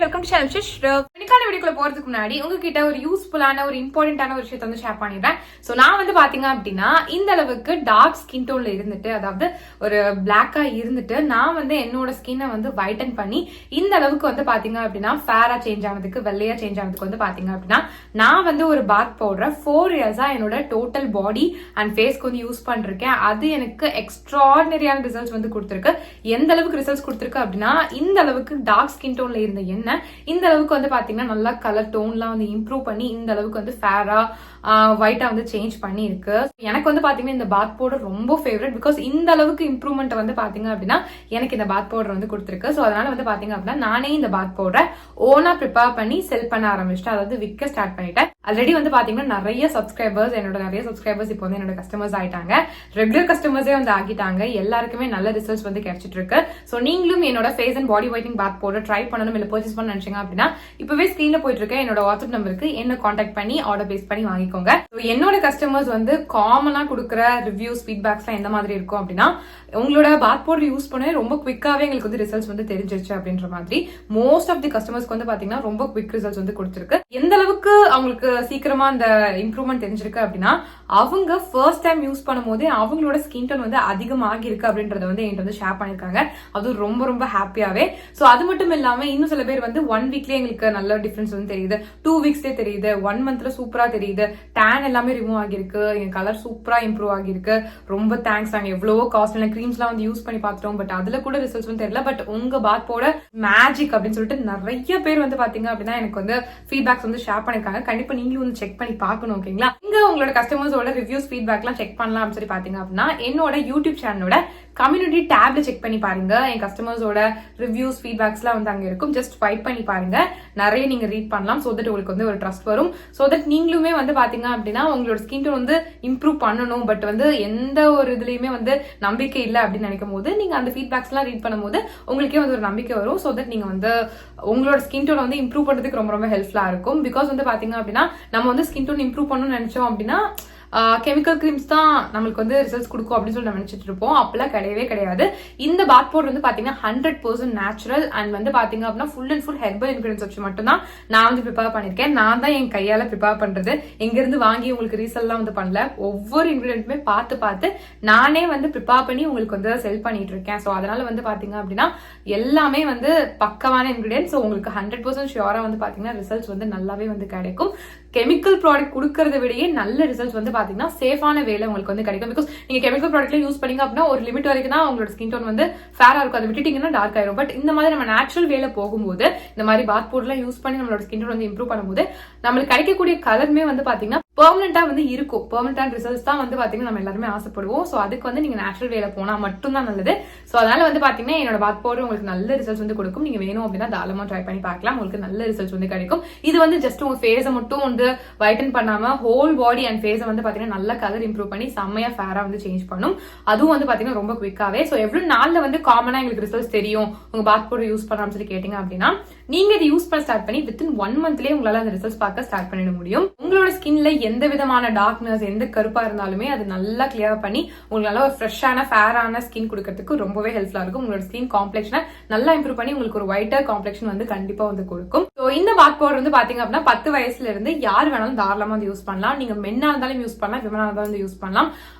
Welcome to channel இன்னைக்கான வீடியோக்குள்ள போறதுக்கு முன்னாடி உங்ககிட்ட ஒரு யூஸ்ஃபுல்லான ஒரு இம்பார்ட்டன்டான ஒரு விஷயத்தை வந்து ஷேர் பண்ணிடுறேன். சோ நான் வந்து பாத்தீங்க அப்படின்னா இந்த அளவுக்கு டார்க் ஸ்கின் டோன்ல இருந்துட்டு, அதாவது ஒரு பிளாக்கா இருந்துட்டு நான் வந்து என்னோட ஸ்கின்னை வந்து வைட்டன் பண்ணி இந்த அளவுக்கு வந்து பாத்தீங்க அப்படின்னா ஃபேரா சேஞ்ச் ஆனதுக்கு, வெள்ளையா சேஞ்ச் ஆனதுக்கு வந்து பாத்தீங்க அப்படின்னா நான் வந்து ஒரு பாத் பவுடர் 4 இயர்ஸா என்னோட டோட்டல் பாடி அண்ட் ஃபேஸ்க்கு வந்து யூஸ் பண்ணிருக்கேன். அது எனக்கு எக்ஸ்ட்ராடினரியான ரிசல்ட்ஸ் வந்து கொடுத்துருக்கு. எந்த அளவுக்கு ரிசல்ட்ஸ் கொடுத்துருக்கு அப்படின்னா, இந்த அளவுக்கு டார்க் ஸ்கின் டோன்ல இருந்த எண்ணெய் இந்த அளவுக்கு வந்து பாத்தீங்கன்னா நல்லா கலர் டோன்லாம் வந்து இம்ப்ரூவ் பண்ணி இந்த அளவுக்கு வந்து ஃபேரா ஒயிட்டா வந்து சேஞ்ச் பண்ணி இருக்கு. எனக்கு வந்து பாத்தீங்கன்னா இந்த பாத் பவுடர் ரொம்ப ஃபேவரட். பிகாஸ் இந்த அளவுக்கு இம்ப்ரூவ்மெண்ட் வந்து பாத்தீங்க அப்படின்னா எனக்கு இந்த பாத் பவுடர் வந்து கொடுத்துருக்கு. ஸோ அதனால வந்து பாத்தீங்க அப்படின்னா நானே இந்த பாத் பவுடரை ஓனா ப்ரிப்பேர் பண்ணி செல் பண்ண ஆரம்பிச்சிட்டேன், அதாவது விற்க ஸ்டார்ட் பண்ணிட்டேன். ஆல்ரெடி வந்து பாத்தீங்கன்னா நிறைய சப்ஸ்கிரைபர்ஸ் இப்போ வந்து என்னோட கஸ்டமர்ஸ் ஆயிட்டாங்க, ரெகுலர் கஸ்டமர்ஸே வந்து ஆகிட்டாங்க. எல்லாருக்குமே நல்ல ரிசல்ட்ஸ் வந்து கிடைச்சிட்டு இருக்கு. ஸோ நீங்களும் என்னோட face and body whitening bath powder try பண்ணணும், இல்ல பர்ச்சேஸ் பண்ண நினைச்சீங்க அப்படின்னா இப்பவே ஸ்கிரீன்ல போயிட்டு இருக்க என்னோட வாட்ஸ்அப் நம்பருக்கு என்ன கான்டாக்ட் பண்ணி ஆர்டர் பேஸ் பண்ணி வாங்கிக்கோங்க. என்னோட கஸ்டமர்ஸ் வந்து காமனா கொடுக்குற ரிவ்யூஸ் ஃபீட்பேக்ஸ்லாம் எந்த மாதிரி இருக்கும் அப்படின்னா, உங்களோட பாத் பவுடர் யூஸ் பண்ண ரொம்ப குவிக்காவே எங்களுக்கு வந்து ரிசல்ட்ஸ் வந்து தெரிஞ்சிருச்சு அப்படின்ற மாதிரி. மோஸ்ட் ஆஃப் தி கஸ்டமர்ஸ்க்கு வந்து பாத்தீங்கன்னா ரொம்ப குவிக் ரிசல்ட்ஸ் வந்து கொடுத்துருக்கு. எந்த அளவுக்கு அவங்களுக்கு சீக்கிரமா அந்த இம்ப்ரூவ்மெண்ட் தெரிஞ்சிருக்கு அப்படின்னா, அவங்க ஃபர்ஸ்ட் டைம் யூஸ் பண்ணும் போதே அவங்களோட ஸ்கின் டோன் வந்து அதிகமாகி இருக்கு அப்படின்றத வந்து என்கிட்ட வந்து ஷேர் பண்ணிருக்காங்க. அது ரொம்ப ரொம்ப ஹாப்பியாவே. சோ அது மட்டும் இல்லாம இன்னும் சில பேர் வந்து 1 வீக்லயே எங்களுக்கு நல்ல டிஃபரன்ஸ் வந்து தெரியுது, 2 வீக்ஸ்லயே தெரியுது, 1 மந்த்ல சூப்பரா தெரியுது, டேன் எல்லாமே ரிமூவ் ஆகிருக்கு, என் கலர் சூப்பரா இம்ப்ரூவ் ஆகிருக்கு, ரொம்ப தேங்க்ஸ். நாங்க எவ்வளவோ காஸ்ட்லியான கிரீம்ஸ் எல்லாம் வந்து யூஸ் பண்ணி பார்த்துட்டோம், பட் அதுல கூட ரிசல்ட்ஸ் வந்து தெரியல. பட் உங்க பாத் பவுடர் மேஜிக் அப்படின்னு சொல்லிட்டு நிறைய பேர் வந்து பாத்தீங்க அப்படின்னா எனக்கு வந்து ஃபீட்பேக்ஸ் வந்து ஷேர் பண்ணிருக்காங்க. கண்டிப்பா நீங்களும் வந்து செக் பண்ணி பார்க்கணும். ஓகேங்களா? இங்க உங்களோட கஸ்டமர்ஸோட ரிவ்யூஸ் ஃபீட்பேக் எல்லாம் செக் பண்ணலாம் அப்படின்னு சொல்லி பாத்தீங்க அப்படின்னா என்னோட யூடியூப் சேனலோட கம்யூனிட்டி டேப்ல செக் பண்ணி பாருங்க. என் கஸ்டமர்ஸோட ரிவ்யூஸ் ஃபீட்பேக்ஸ் எல்லாம் வந்து அங்க இருக்கும். ஜஸ்ட் ஸ்வைப் பண்ணி பாருங்க, நிறைய நீங்க ரீட் பண்ணலாம். சோ தட் உங்களுக்கு வந்து ஒரு ட்ரஸ்ட் வரும். சோ தட் நீங்களுமே வந்து பாத்தீங்க அப்படின்னா உங்களோட ஸ்கின் டோன் வந்து இம்ப்ரூவ் பண்ணணும், பட் வந்து எந்த ஒரு இதுலயுமே வந்து நம்பிக்கை இல்லை அப்படின்னு நினைக்கும் போது நீங்க அந்த ஃபீட்பேக்ஸ் எல்லாம் ரீட் பண்ணும்போது உங்களுக்கே வந்து ஒரு நம்பிக்கை வரும். சோ தட் நீங்க வந்து உங்களோட ஸ்கின் டோன் வந்து இம்ப்ரூவ் பண்றதுக்கு ரொம்ப ரொம்ப ஹெல்ப்ஃபுல்லா இருக்கும். பிகாஸ் வந்து பாத்தீங்க அப்படின்னா நம்ம வந்து ஸ்கின் டோன் இம்ப்ரூவ் பண்ணணும்னு நினைச்சோம் அப்படின்னா கெமிக்கல் கிரீம்ஸ் தான் நம்மளுக்கு வந்து ரிசல்ட்ஸ் கொடுக்கும் அப்படின்னு சொல்லி நம்ம நினைச்சிட்டு இருப்போம். அப்பெல்லாம் கிடையவே கிடையாது. இந்த பாத் பவுடர் வந்து பாத்தீங்கன்னா 100% நேச்சுரல் அண்ட் வந்து பாத்தீங்க அப்படின்னா full and full herbal ingredients வச்சு மட்டும் தான் நான் வந்து ப்ரிப்பேர் பண்ணிருக்கேன். நான் தான் என் கையால ப்ரிப்பேர் பண்றது, எங்க இருந்து வாங்கி உங்களுக்கு ரீசெல்லாம் வந்து பண்ணல. ஒவ்வொரு இன்கிரியன்ட்டுமே பார்த்து நானே வந்து ப்ரிப்பேர் பண்ணி உங்களுக்கு வந்து செல் பண்ணிட்டு இருக்கேன். ஸோ அதனால வந்து பாத்தீங்க அப்படின்னா எல்லாமே வந்து பக்கமான இன்கிரியன்ஸ். ஸோ உங்களுக்கு 100% ஷியோரா வந்து பாத்தீங்கன்னா ரிசல்ட்ஸ் வந்து நல்லாவே வந்து கிடைக்கும். கெமிக்கல் ப்ராடக்ட் கொடுக்கறத விடையே நல்ல ரிசல்ட்ஸ் வந்து பாத்தீங்கன்னா சேஃபான வேலை உங்களுக்கு வந்து கிடைக்கும். பிகாஸ் நீங்க கெமிக்கல் ப்ராடக்ட்ல யூஸ் பண்ணீங்க அப்படின்னா ஒரு லிமிட் வரைக்கும் தான் உங்களோட ஸ்கின் டோன் வந்து ஃபேரா இருக்கும், அதை விட்டுட்டீங்கன்னா டார்க் ஆயிரும். பட் இந்த மாதிரி நம்ம நேச்சுரல் வேலை போகும்போது, இந்த மாதிரி பாத் பவுடர்லாம் யூஸ் பண்ணி நம்மளோட ஸ்கின் டோன் வந்து இம்ப்ரூவ் பண்ணும்போது நம்மளுக்கு கிடைக்கக்கூடிய கலருமே வந்து பாத்தீங்கன்னா பெர்மனண்டா வந்து இருக்கும். பெர்மனன்டான ரிசல்ட்ஸ் தான் வந்து பாத்தீங்கன்னா நம்ம எல்லாருமே ஆசைப்படுவோம். சோ அதுக்கு வந்து நீங்க நேச்சுரல் வேலை போனா மட்டும் தான் நல்லது. சோ அதனால வந்து பாத்தீங்கன்னா என்னோட பாத் பவுடர் உங்களுக்கு நல்ல ரிசல்ட்ஸ் வந்து கொடுக்கும். நீங்க வேணும் அப்படின்னா தாராளமா ட்ரை பண்ணி பார்க்கலாம், உங்களுக்கு நல்ல ரிசல்ட்ஸ் வந்து கிடைக்கும். இது வந்து ஜஸ்ட் உங்க ஃபேஸை மட்டும் வந்து வைட்டன் பண்ணாம ஹோல் பாடி அண்ட் ஃபேஸை வந்து பாத்தீங்கன்னா நல்ல கலர் இம்ப்ரூவ் பண்ணி செம்மையா ஃபேரா வந்து சேஞ்ச் பண்ணும். அதுவும் வந்து பாத்தீங்கன்னா ரொம்ப குவிக்காவே. சோ எவ்வளவு நாள்ல வந்து காமனா எங்களுக்கு ரிசல்ட்ஸ் தெரியும் உங்க பாத் பவுடர் யூஸ் பண்ணாம சொல்லி கேட்டீங்க அப்படின்னா, நீங்க இதை யூஸ் பண்ண ஸ்டார்ட் பண்ணி வித்தின் 1 மந்த்லயே உங்களால அந்த ரிசல்ட்ஸ் பார்க்க ஸ்டார்ட் பண்ணிட முடியும். உங்களோட ஸ்கின்ல எந்த விதமான டார்க்னஸ், எந்த கருப்பா இருந்தாலுமே அது நல்லா கிளியர் பண்ணி உங்களுக்கு ஒரு ஃப்ரெஷ்ஷான ஃபேரான ஸ்கின் கொடுக்கறதுக்கு ரொம்பவே ஹெல்ப்ஃபுல்லா இருக்கும். உங்களோட ஸ்கின் காம்ப்ளெக்ஷனை நல்லா இம்ப்ரூவ் பண்ணி உங்களுக்கு ஒரு ஒயிட்டர் காம்ப்ளெக்ஷன் வந்து கண்டிப்பா வந்து கொடுக்கும். ஸோ இந்த பாத் பவுடர் வந்து பாத்தீங்க அப்படின்னா 10 வயசுல இருந்து யார் வேணாலும் தாராளமா வந்து யூஸ் பண்ணலாம். நீங்க மென்னா இருந்தாலும் யூஸ் பண்ணலாம், விமனா இருந்தாலும் வந்து யூஸ் பண்ணலாம்.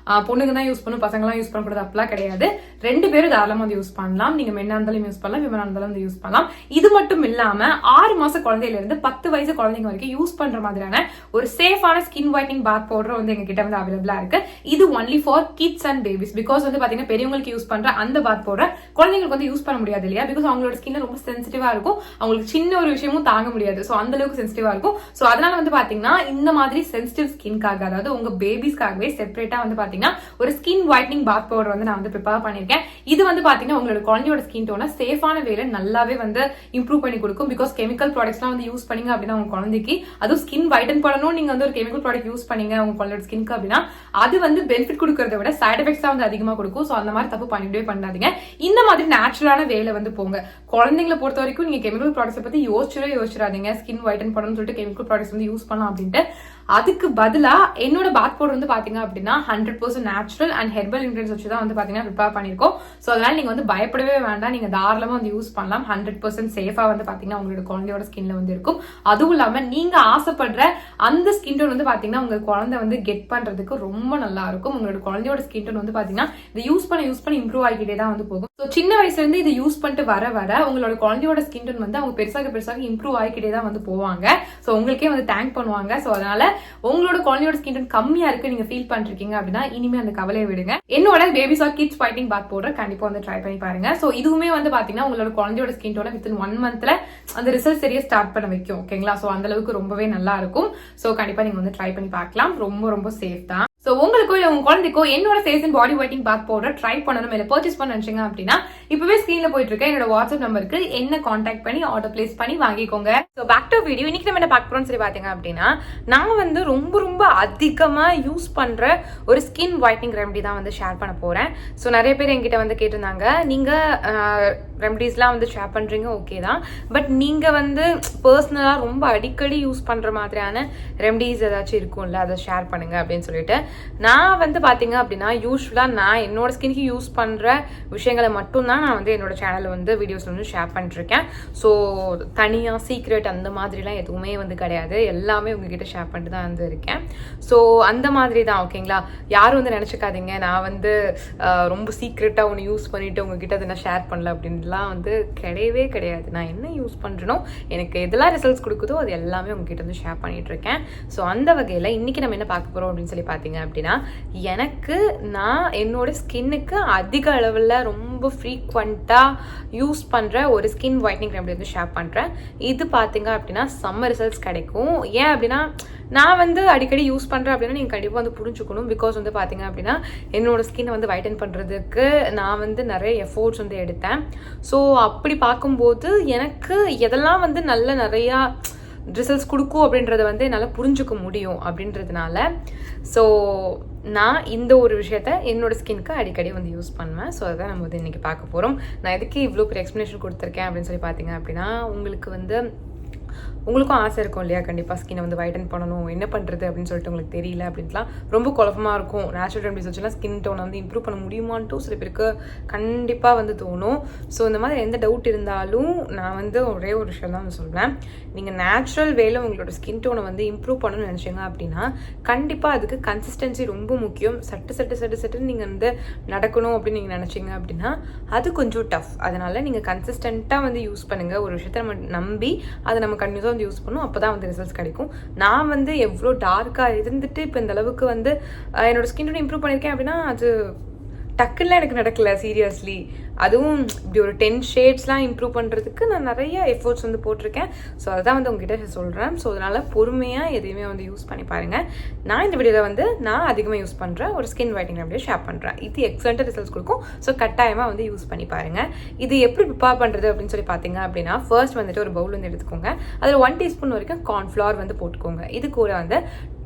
பொண்ணுங்க தான் யூஸ் பண்ணும், பசங்க எல்லாம் யூஸ் பண்ணக்கூடாது அப்படிலாம் கிடையாது. 2 பேரும் தாராளமா வந்து யூஸ் பண்ணலாம். நீங்க மென்னா இருந்தாலும் யூஸ் பண்ணலாம், விமனா இருந்தாலும் வந்து யூஸ் பண்ணலாம். இது மட்டும் இல்லாம 6 மாச குழந்தையில இருந்து 10 வயசு குழந்தைங்க வரைக்கும் யூஸ் பண்ற மாதிரியான ஒரு சேஃபான ஸ்கின் ஒயிட்னிங் பாத் பவுடர் வந்து எங்க கிட்ட வந்து அவைலபிளா இருக்கு. இது only for kids and babies. Because வந்து பாத்தீங்கன்னா பெரியவங்களுக்கு யூஸ் பண்ற அந்த பாத் பவுடர் குழந்தைங்களுக்கு வந்து யூஸ் பண்ண முடியாது இல்லையா? பிகாஸ் அவங்களோட ஸ்கின் ரொம்ப சென்சிட்டிவா இருக்கும், அவங்களுக்கு சின்ன ஒரு விஷயமும் தாங்க முடியாது. சோ அந்த அளவுக்கு சென்சிட்டிவா இருக்கும். சோ அதனால வந்து பாத்தீங்கன்னா இந்த மாதிரி சென்சிட்டிவ் ஸ்கின்காக, அதாவது உங்க பேபிஸ்க்காகவே செப்பரேட்டா வந்து பாத்தீங்கன்னா ஒரு ஸ்கின் ஒயிட்னிங் பாத் பவுடர் வந்து நான் வந்து ப்ரிப்பேர் பண்ணிருக்கேன். இது வந்து பாத்தீங்கன்னா உங்களோட குழந்தையோட ஸ்கின் டோனை சேஃபான வேலை நல்லாவே வந்து இம்ப்ரூவ் பண்ணி கொடுக்கும். பிகாஸ் கெமிக்கல் ப்ராடக்ட்ஸ்லாம் வந்து யூஸ் பண்ணீங்க அப்படின்னா உங்க குழந்தைக்கு, அதுவும் ஸ்கின் வைட்டன் பண்ணணும் நீங்க வந்து ஒரு கெமிக்கல் ப்ராடக்ட் யூஸ் பண்ணீங்க உங்க குழந்தையோட ஸ்கின்க்கு அப்படின்னா அது வந்து பெனிஃபிட் கொடுக்கறத விட சைட் எஃபெக்ட்ஸ் தான் வந்து அதிகமா கொடுக்கும். சோ அந்த மாதிரி தப்பு பண்ணிட்டே பண்ணாதீங்க. இந்த மாதிரி நேச்சுரலான வேலை வந்து போங்க. குழந்தைங்களை பொறுத்த வரைக்கும் நீங்க கெமிக்கல் ப்ராடக்ட்ஸ் பத்தி யோசிச்சிடாதீங்க. ஸ்கின் வைட்டன் பண்ணணும்னு சொல்லிட்டு கெமிக்கல் ப்ராடக்ட்ஸ் வந்து யூஸ் பண்ணலாம் அப்படின்ட்டு அதுக்கு பதிலா என்னோட பாத் பவுடர் வந்து பாத்தீங்க அப்படின்னா 100% நேச்சுரல் அண்ட் ஹெர்பல் இன்கிரியன்ஸ் வச்சு தான் வந்து பாத்தீங்கன்னா ப்ரிப்பேர் பண்ணிருக்கோம். ஸோ அதனால நீங்க வந்து பயப்படவே வேண்டாம், நீங்க தாராளமா வந்து யூஸ் பண்ணலாம். 100% சேஃபா வந்து பாத்தீங்கன்னா உங்களோட குழந்தையோட ஸ்கின்ல வந்து இருக்கும். அதுவும் இல்லாம நீங்க ஆசைப்படுற அந்த ஸ்கின் டோன் வந்து பாத்தீங்கன்னா உங்க குழந்தை வந்து கெட் பண்றதுக்கு ரொம்ப நல்லா இருக்கும். உங்களோட குழந்தையோட ஸ்கின் டோன் வந்து பாத்தீங்கன்னா இதை யூஸ் பண்ண இம்ப்ரூவ் ஆகிட்டே தான் வந்து போகும். ஸோ சின்ன வயசுல இருந்து இதை யூஸ் பண்ணிட்டு வர உங்களோட குழந்தையோட ஸ்கின் டோன் வந்து அவங்க பெருசாக இம்ப்ரூவ் ஆகிக்கிட்டே தான் வந்து போவாங்க. ஸோ உங்களுக்கே வந்து தேங்க் பண்ணுவாங்க. ஸோ அதனால உங்களோட குழந்தையோட ஸ்கின் டோன் கம்மியா இருக்கு நீங்க ஃபீல் பண்ணிருக்கீங்க அப்படின்னா இனிமே அந்த கவலையை விடுங்க. என்னோட பேபிஸ் ஆர் கிட்ஸ் ஃபைட்டிங் பாத் பவுடர் கண்டிப்பா வந்து ட்ரை பண்ணி பாருங்க. ஸோ இதுவுமே வந்து பாத்தீங்கன்னா உங்களோட குழந்தையோட ஸ்கின் டோனை வித்தின் 1 மந்த்ல அந்த ரிசல்ட் சரியா ஸ்டார்ட் பண்ண வைக்கும். ஓகேங்களா? ஸோ அந்த அளவுக்கு ரொம்பவே நல்லா இருக்கும். ஸோ கண்டிப்பா நீங்க வந்து ட்ரை பண்ணி பார்க்கலாம். ரொம்ப ரொம்ப சேஃப் தான். ஸோ உங்களுக்கோ இல்லை உங்க குழந்தைக்கோ என்னோட face and body whitening bath powder try பண்ணணும் இல்லை பர்ச்சேஸ் பண்ண நினைச்சீங்க அப்படின்னா இப்பவே ஸ்கிரீன்ல போயிட்டு இருக்க என்னோட வாட்ஸ்அப் நம்பருக்கு என்ன கான்டாக்ட் பண்ணி ஆர்டர் பிளேஸ் பண்ணி வாங்கிக்கோங்க. So back to video. இன்னைக்கு நம்ம என்ன பார்க்க போறோம்னு சொல்லி பாத்தீங்க அப்படின்னா நான் வந்து ரொம்ப அதிகமா யூஸ் பண்ற ஒரு ஸ்கின் ஒயிட்னிங் ரெமெடி தான் வந்து ஷேர் பண்ண போறேன். ஸோ நிறைய பேர் என்கிட்ட வந்து கேட்டிருந்தாங்க, நீங்க ரெமடிஸ்லாம் வந்து ஷேர் பண்றீங்க, ஓகே தான், பட் நீங்க வந்து பர்சனலா ரொம்ப அடிக்கடி யூஸ் பண்ற மாதிரியான ரெமடிஸ் ஏதாச்சும் இருக்கும்ல, அதை ஷேர் பண்ணுங்க அப்படின்னு சொல்லிட்டு நான் வந்து பாத்தீங்க அப்படின்னா யூஸ்வலா நான் என்னோட ஸ்கின்க்கு யூஸ் பண்ற விஷயங்களை மட்டும்தான் நான் வந்து என்னோட சேனல்ல வந்து வீடியோஸ்ல வந்து ஷேர் பண்ணிருக்கேன். ஸோ தனியா சீக்ரெட் அந்த மாதிரிலாம் எதுவுமே வந்து கிடையாது, எல்லாமே உங்ககிட்ட ஷேர் பண்ணிட்டு தான் வந்து இருக்கேன். ஸோ அந்த மாதிரி தான், ஓகேங்களா? யாரும் வந்து நினைச்சுக்காதீங்க நான் வந்து ரொம்ப சீக்ரெட்டா ஒன்று யூஸ் பண்ணிட்டு உங்ககிட்ட அதை நான் ஷேர் பண்ணல அப்படின்லாம் வந்து கிடையவே கிடையாது. நான் என்ன யூஸ் பண்றேனோ எனக்கு எதெல்லாம் ரிசல்ட்ஸ் கொடுக்குதோ அது எல்லாமே உங்ககிட்ட வந்து ஷேர் பண்ணிட்டு இருக்கேன். ஸோ அந்த வகையில் இன்னைக்கு நம்ம என்ன பார்க்க போறோம் அப்படின்னு சொல்லி பார்த்தீங்க அப்படின்னா எனக்கு நான் என்னோட ஸ்கின்னுக்கு அதிக அளவில் ரொம்ப ஃப்ரீக்வெண்ட்டாக யூஸ் பண்ணுற ஒரு ஸ்கின் ஒயிட்னிங் ரெமெடி வந்து ஷேர் பண்ணுறேன். இது பார்த்தீங்க அப்படின்னா செம்ம ரிசல்ட்ஸ் கிடைக்கும். ஏன் அப்படின்னா நான் வந்து அடிக்கடி யூஸ் பண்ணுறேன் அப்படின்னா நீங்கள் கண்டிப்பாக வந்து புரிஞ்சுக்கணும். பிகாஸ் வந்து பார்த்தீங்க அப்படின்னா என்னோட ஸ்கின்னை வந்து வைட்டன் பண்ணுறதுக்கு நான் வந்து நிறைய எஃபோர்ட்ஸ் வந்து எடுத்தேன். ஸோ அப்படி பார்க்கும்போது எனக்கு எதெல்லாம் வந்து நிறையா ரிசல்ட்ஸ் கொடுக்கும் அப்படின்றத வந்து என்னால் புரிஞ்சுக்க முடியும் அப்படின்றதுனால ஸோ நான் இந்த ஒரு விஷயத்த என்னோட ஸ்கின்க்கு அடிக்கடி வந்து யூஸ் பண்ணுவேன். ஸோ அதான் நம்ம வந்து இன்றைக்கி பார்க்க போகிறோம். நான் எதுக்கு இவ்வளோ பெரிய எக்ஸ்ப்ளனேஷன் கொடுத்துருக்கேன் அப்படின்னு சொல்லி பார்த்தீங்க அப்படின்னா உங்களுக்கும் ஆசை இருக்கும் இல்லையா, கண்டிப்பாக ஸ்கின்னை வந்து வைட்டன் பண்ணணும், என்ன பண்ணுறது அப்படின்னு சொல்லிட்டு உங்களுக்கு தெரியல அப்படின்ட்டுலாம் ரொம்ப குழப்பமாக இருக்கும். நேச்சுரல் ரெமடிஸ் வச்சுலாம் ஸ்கின் டோனை வந்து இம்ப்ரூவ் பண்ண முடியுமான்ட்டும் சில பேருக்கு கண்டிப்பாக வந்து தோணும். ஸோ இந்த மாதிரி எந்த டவுட் இருந்தாலும் நான் வந்து ஒரே ஒரு விஷயம் தான் வந்து சொல்வேன். நீங்கள் நேச்சுரல் வேல உங்களோட ஸ்கின் டோனை வந்து இம்ப்ரூவ் பண்ணணும்னு நினச்சிங்க அப்படின்னா கண்டிப்பாக அதுக்கு கன்சிஸ்டன்சி ரொம்ப முக்கியம். சட்டு நீங்கள் வந்து நடக்கணும் அப்படின்னு நீங்கள் நினச்சிங்க அப்படின்னா அது கொஞ்சம் டஃப். அதனால் நீங்கள் கன்சிஸ்டண்ட்டாக வந்து யூஸ் பண்ணுங்கள். ஒரு விஷயத்தை நம்ம நம்பி அதை நம்ம கண்டிப்பாக வந்து யூஸ் பண்ணும், அப்பதான் வந்து ரிசல்ட்ஸ் கிடைக்கும். நான் வந்து எவ்வளோ டார்க்காக இருந்துட்டு இப்போ இந்த அளவுக்கு வந்து என்னோட ஸ்கின் இம்ப்ரூவ் பண்ணியிருக்கேன் அப்படின்னா அது டக்குன்னு எனக்கு நடக்கல, சீரியஸ்லி. அதுவும் இப்படி ஒரு 10 ஷேட்ஸ்லாம் இம்ப்ரூவ் பண்ணுறதுக்கு நான் நிறைய எஃபோர்ட்ஸ் வந்து போட்டிருக்கேன். ஸோ அதான் வந்து உங்ககிட்ட சொல்கிறேன். ஸோ அதனால் பொறுமையாக எதையுமே வந்து யூஸ் பண்ணி பாருங்கள். நான் இந்த வீடியோவில் வந்து நான் அதிகமாக யூஸ் பண்ணுறேன் ஒரு ஸ்கின் ஒயிட்டிங் அப்படியே ஷேர் பண்ணுறேன். இது எக்ஸலண்ட் ரிசல்ட்ஸ் கொடுக்கும். ஸோ கட்டாயமாக வந்து யூஸ் பண்ணி பாருங்கள். இது எப்படி ப்ரிப்பேர் பண்ணுறது அப்படின்னு சொல்லி பார்த்தீங்க அப்படின்னா ஃபர்ஸ்ட் வந்துட்டு ஒரு பவுல் வந்து எடுத்துக்கோங்க. அதில் 1 டீஸ்பூன் வரைக்கும் கார்ன்ஃப்ளவர் வந்து போட்டுக்கோங்க. இது கூட வந்து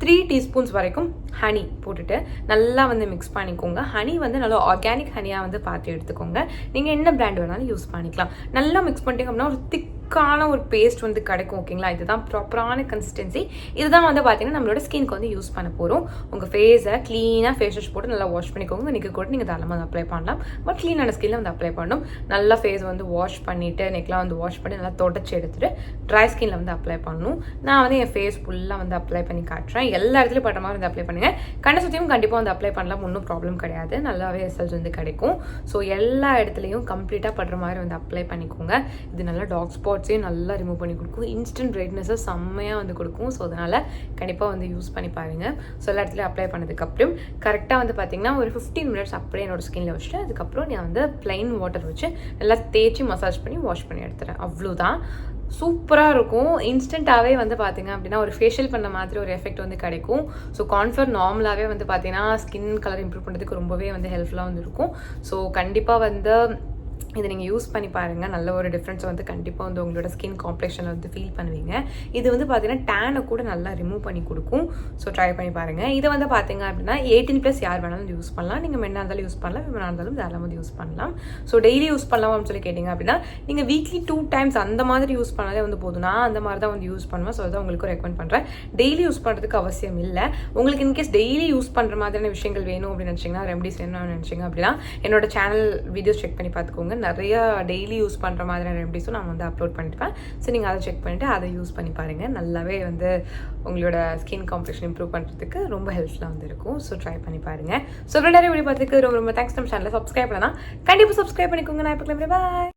3 டீஸ்பூன்ஸ் வரைக்கும் ஹனி போட்டுட்டு நல்லா வந்து மிக்ஸ் பண்ணிக்கோங்க. ஹனி வந்து நல்லா ஆர்கானிக் ஹனியாக வந்து பார்த்து எடுத்துக்கோங்க. நீங்கள் என்ன பிராண்ட் வேணாலும் யூஸ் பண்ணிக்கலாம். நல்லா மிக்ஸ் பண்ணிட்டீங்க அப்படின்னா ஒரு திக்கான ஒரு பேஸ்ட் வந்து கிடைக்கும். ஓகேங்களா? இதுதான் ப்ராப்பரான கன்சிஸ்டன்சி. இதுதான் வந்து பார்த்தீங்கன்னா நம்மளோட ஸ்கின்க்கு வந்து யூஸ் பண்ண போகிறோம். உங்கள் ஃபேஸை க்ளீனாக ஃபேஸ் வாஷ் போட்டு நல்லா வாஷ் பண்ணிக்கோங்க. நெக்கு கூட நீங்கள் தாராளமாக வந்து அப்ளை பண்ணலாம். பட் க்ளீனான ஸ்கின்ல வந்து அப்ளை பண்ணணும். நல்லா ஃபேஸ் வந்து வாஷ் பண்ணிவிட்டு நெக்லாம் வந்து வாஷ் பண்ணி நல்லா தொடச்சி எடுத்துகிட்டு ட்ரை ஸ்கின்ல வந்து அப்ளை பண்ணணும். நான் வந்து என் ஃபேஸ் ஃபுல்லாக வந்து அப்ளை பண்ணி காட்டுறேன். எல்லா இடத்துலையும் படுற மாதிரி வந்து அப்ளை பண்ணுங்க. கண்ணை சுற்றியும் கண்டிப்பாக வந்து அப்ளை பண்ணலாம், ஒன்றும் ப்ராப்ளம் கிடையாது. நல்லாவே ரிசல்ட்ஸ் வந்து கிடைக்கும். ஸோ எல்லா இடத்துலையும் கம்ப்ளீட்டாக படுற மாதிரி வந்து அப்ளை பண்ணிக்கோங்க. இது நல்லா டார்க் ஸ்பாட்ஸையும் நல்லா ரிமூவ் பண்ணி கொடுக்கும். இன்ஸ்டன்ட் பிரைட்னஸை செம்மையாக வந்து கொடுக்கும். ஸோ அதனால் கண்டிப்பாக வந்து யூஸ் பண்ணி பாருங்கள். ஸோ எல்லா இடத்துலையும் அப்ளை பண்ணதுக்கப்புறம் கரெக்டாக வந்து பார்த்தீங்கன்னா ஒரு 15 மினிட்ஸ் அப்படியே என்னோட ஸ்கின்ல வச்சுட்டு அதுக்கப்புறம் நான் வந்து பிளைன் வாட்டர் வச்சு நல்லா தேய்ச்சி மசாஜ் பண்ணி வாஷ் பண்ணி எடுத்துறேன். அவ்வளோதான். சூப்பராக இருக்கும். இன்ஸ்டண்ட்டாகவே வந்து பார்த்தீங்க அப்படின்னா ஒரு ஃபேஷியல் பண்ண மாதிரி ஒரு எஃபெக்ட் வந்து கிடைக்கும். ஸோ கார்ன்ஃப்ளவர் நார்மலாகவே வந்து பார்த்தீங்கன்னா ஸ்கின் கலர் இம்ப்ரூவ் பண்ணுறதுக்கு ரொம்பவே வந்து ஹெல்ப்ஃபுல்லாக வந்து இருக்கும். ஸோ கண்டிப்பாக வந்து இதை நீங்கள் யூஸ் பண்ணி பாருங்கள். நல்ல ஒரு டிஃப்ரென்ஸ் வந்து கண்டிப்பாக வந்து உங்களோட ஸ்கின் காம்ப்ளெக்ஷனில் வந்து ஃபீல் பண்ணுவீங்க. இது வந்து பார்த்தீங்கன்னா டேனை கூட நல்லா ரிமூவ் பண்ணி கொடுக்கும். ஸோ ட்ரை பண்ணி பாருங்கள். இதை வந்து பார்த்தீங்க அப்படின்னா 18+ யார் வேணாலும் யூஸ் பண்ணலாம். நீங்கள் மென்னாக இருந்தாலும் யூஸ் பண்ணலாம், விமனாக இருந்தாலும் தாராளமாக வந்து யூஸ் பண்ணலாம். ஸோ டெய்லி யூஸ் பண்ணலாம்னு சொல்லி கேட்டிங்க அப்படின்னா நீங்கள் வீக்லி 2 times அந்த மாதிரி யூஸ் பண்ணாலே வந்து போதும். நான் அந்த மாதிரி தான் வந்து யூஸ் பண்ணுவேன். ஸோ அதை உங்களுக்கு ரெக்கமெண்ட் பண்ணுறேன். டெய்லி யூஸ் பண்ணுறதுக்கு அவசியம் இல்லை. உங்களுக்கு இன்கேஸ் டெய்லி யூஸ் பண்ணுற மாதிரியான விஷயங்கள் வேணும் அப்படின்னு நினச்சிங்கன்னா, ரெமடிஸ் வேணும்னு நினச்சிங்க அப்படின்னா என்னோட சேனல் வீடியோஸ் செக் பண்ணி பார்த்துக்கோங்க. நிறைய டெய்லி யூஸ் பண்ணுற மாதிரியான ரெமடிஸும் நான் வந்து அப்லோட் பண்ணிருப்பேன். ஸோ நீங்கள் அதை செக் பண்ணிவிட்டு அதை யூஸ் பண்ணி பாருங்கள். நல்லாவே வந்து உங்களோட ஸ்கின் காம்ப்ளெக்ஷன் இம்ப்ரூவ் பண்ணுறதுக்கு ரொம்ப ஹெல்ப்ஃபுல்லாக வந்து இருக்கும். ஸோ ட்ரை பண்ணி பாருங்கள். ஸோ நிறைய வீடியோ பார்த்துக்கு ரொம்ப தேங்க்ஸ். நம்ம சேனலை சப்ஸ்கிரைப் பண்ணலாம், கண்டிப்பாக சப்ஸ்கிரைப் பண்ணிக்கோங்க. நான் இப்போ பாய்.